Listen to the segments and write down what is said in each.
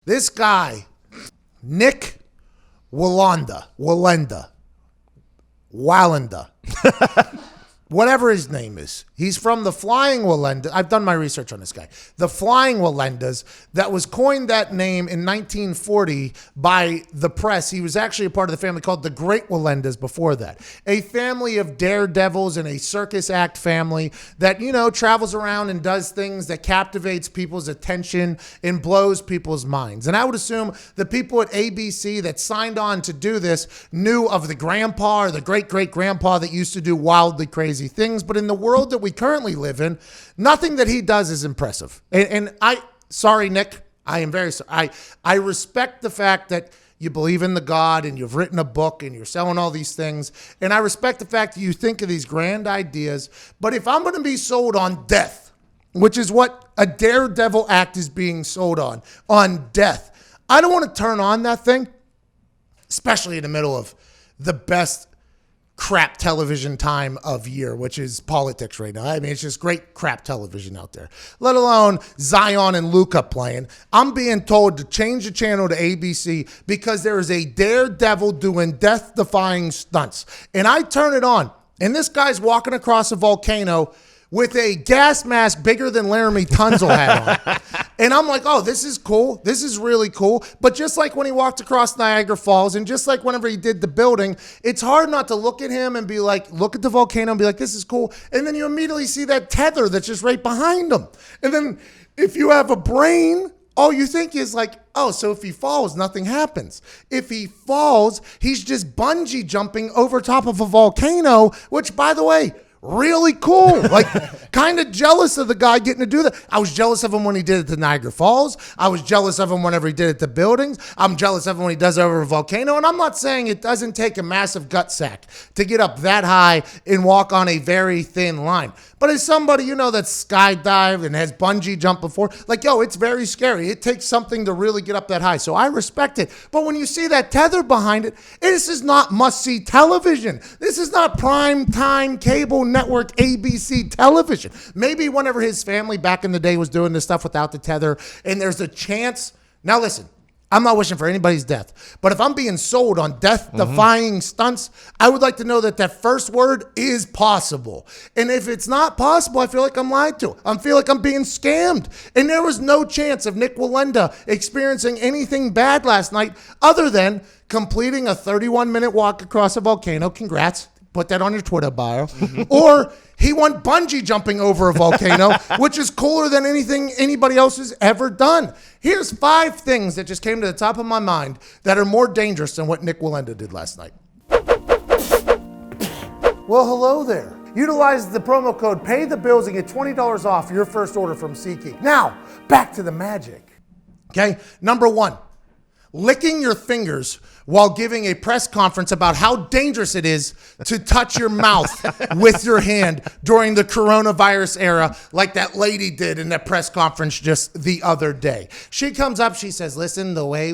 This guy, Nick Wallenda, whatever his name is. He's from the Flying Wallenda. I've done my research on this guy. The Flying Wallendas, that was coined that name in 1940 by the press. He was actually a part of the family called the Great Wallendas before that. A family of daredevils and a circus act family that, you know, travels around and does things that captivates people's attention and blows people's minds. And I would assume the people at ABC that signed on to do this knew of the grandpa or the great-great-grandpa that used to do wildly crazy things. But in the world that we currently live in, nothing that he does is impressive. Sorry, Nick, I am very sorry. I respect the fact that you believe in the God and you've written a book and you're selling all these things. And I respect the fact that you think of these grand ideas. But if I'm going to be sold on death, which is what a Daredevil act is being sold on death, I don't want to turn on that thing, especially in the middle of the best crap television time of year, which is politics right now. I mean, it's just great crap television out there, let alone Zion and Luca playing. I'm being told to change the channel to ABC because there is a Daredevil doing death-defying stunts. And I turn it on, and this guy's walking across a volcano with a gas mask bigger than Laramie Tunsil had on. And I'm like, oh, this is cool. This is really cool. But just like when he walked across Niagara Falls and just like whenever he did the building, it's hard not to look at him and be like, look at the volcano and be like, this is cool. And then you immediately see that tether that's just right behind him. And then if you have a brain, all you think is like, oh, so if he falls, nothing happens. If he falls, he's just bungee jumping over top of a volcano, which, by the way, really cool. Like, kind of jealous of the guy getting to do that. I was jealous of him when he did it to Niagara Falls. I was jealous of him whenever he did it to buildings. I'm jealous of him when he does it over a volcano. And I'm not saying it doesn't take a massive gut sack to get up that high and walk on a very thin line. But as somebody, you know, that's skydived and has bungee jumped before, like, yo, it's very scary. It takes something to really get up that high. So I respect it. But when you see that tether behind it, this is not must-see television. This is not prime time cable network ABC television. Maybe whenever his family back in the day was doing this stuff without the tether, and there's a chance. Now listen, I'm not wishing for anybody's death, but if I'm being sold on death-defying stunts, I would like to know that that first word is possible. And if it's not possible, I feel like I'm lied to. I feel like I'm being scammed. And there was no chance of Nick Wallenda experiencing anything bad last night other than completing a 31-minute walk across a volcano. Congrats. Put that on your Twitter bio. Or he went bungee jumping over a volcano, which is cooler than anything anybody else has ever done. Here's 5 things that just came to the top of my mind that are more dangerous than what Nick Wallenda did last night. Well, hello there. Utilize the promo code PAYTHEBILLS and get $20 off your first order from SeatGeek. Now, back to the magic. Okay, number 1. Licking your fingers while giving a press conference about how dangerous it is to touch your mouth with your hand during the coronavirus era, like that lady did in that press conference just the other day. She comes up, she says, listen, the way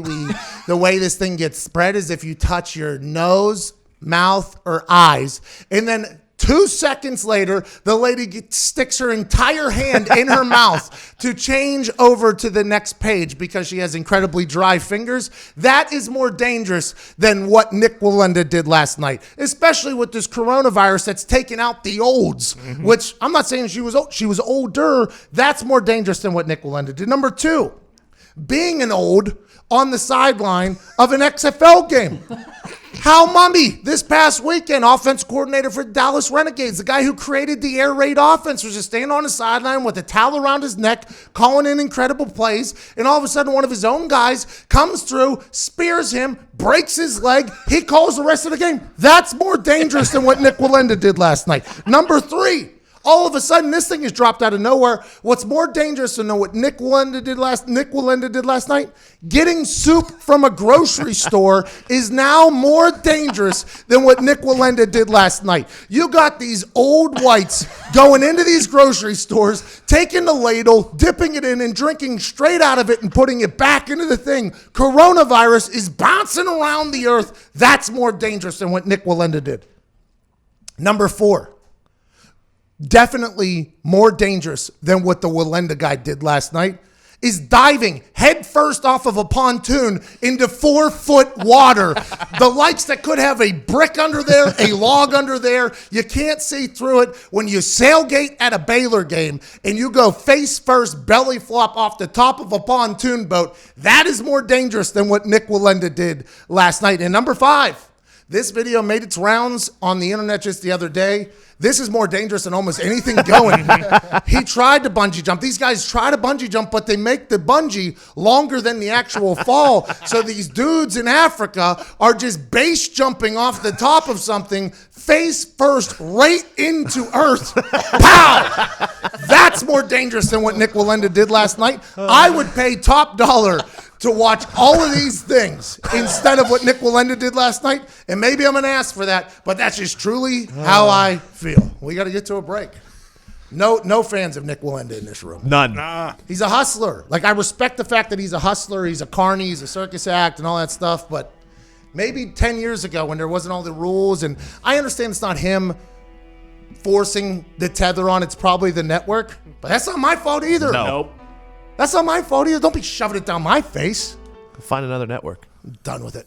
this thing gets spread is if you touch your nose, mouth, or eyes, and then 2 seconds later, the lady sticks her entire hand in her mouth to change over to the next page because she has incredibly dry fingers. That is more dangerous than what Nick Wallenda did last night, especially with this coronavirus that's taken out the olds, which I'm not saying she was old. She was older. That's more dangerous than what Nick Wallenda did. Number 2, being an old on the sideline of an XFL game. Hal Mummy, this past weekend, offense coordinator for Dallas Renegades, the guy who created the air raid offense, was just standing on the sideline with a towel around his neck, calling in incredible plays, and all of a sudden one of his own guys comes through, spears him, breaks his leg, he calls the rest of the game. That's more dangerous than what Nick Wallenda did last night. Number 3, all of a sudden, this thing is dropped out of nowhere. What's more dangerous than what Nick Wallenda did last night? Getting soup from a grocery store is now more dangerous than what Nick Wallenda did last night. You got these old whites going into these grocery stores, taking the ladle, dipping it in, and drinking straight out of it and putting it back into the thing. Coronavirus is bouncing around the earth. That's more dangerous than what Nick Wallenda did. Number 4. Definitely more dangerous than what the Wallenda guy did last night is diving headfirst off of a pontoon into 4-foot water. The likes that could have a brick under there, a log under there. You can't see through it. When you sailgate at a Baylor game and you go face first, belly flop off the top of a pontoon boat, that is more dangerous than what Nick Wallenda did last night. And number 5, this video made its rounds on the internet just the other day. This is more dangerous than almost anything going. He tried to bungee jump. These guys try to bungee jump, but they make the bungee longer than the actual fall. So these dudes in Africa are just base jumping off the top of something, face first, right into earth. Pow! That's more dangerous than what Nick Wallenda did last night. I would pay top dollar to watch all of these things instead of what Nick Wallenda did last night. And maybe I'm going to ask for that, but that's just truly how I feel. We got to get to a break. No fans of Nick Wallenda in this room. None. He's a hustler. Like, I respect the fact that he's a hustler. He's a carny. He's a circus act and all that stuff. But maybe 10 years ago when there wasn't all the rules, and I understand it's not him forcing the tether on. It's probably the network. But that's not my fault either. Nope. That's not my fault either. Don't be shoving it down my face. Find another network. I'm done with it.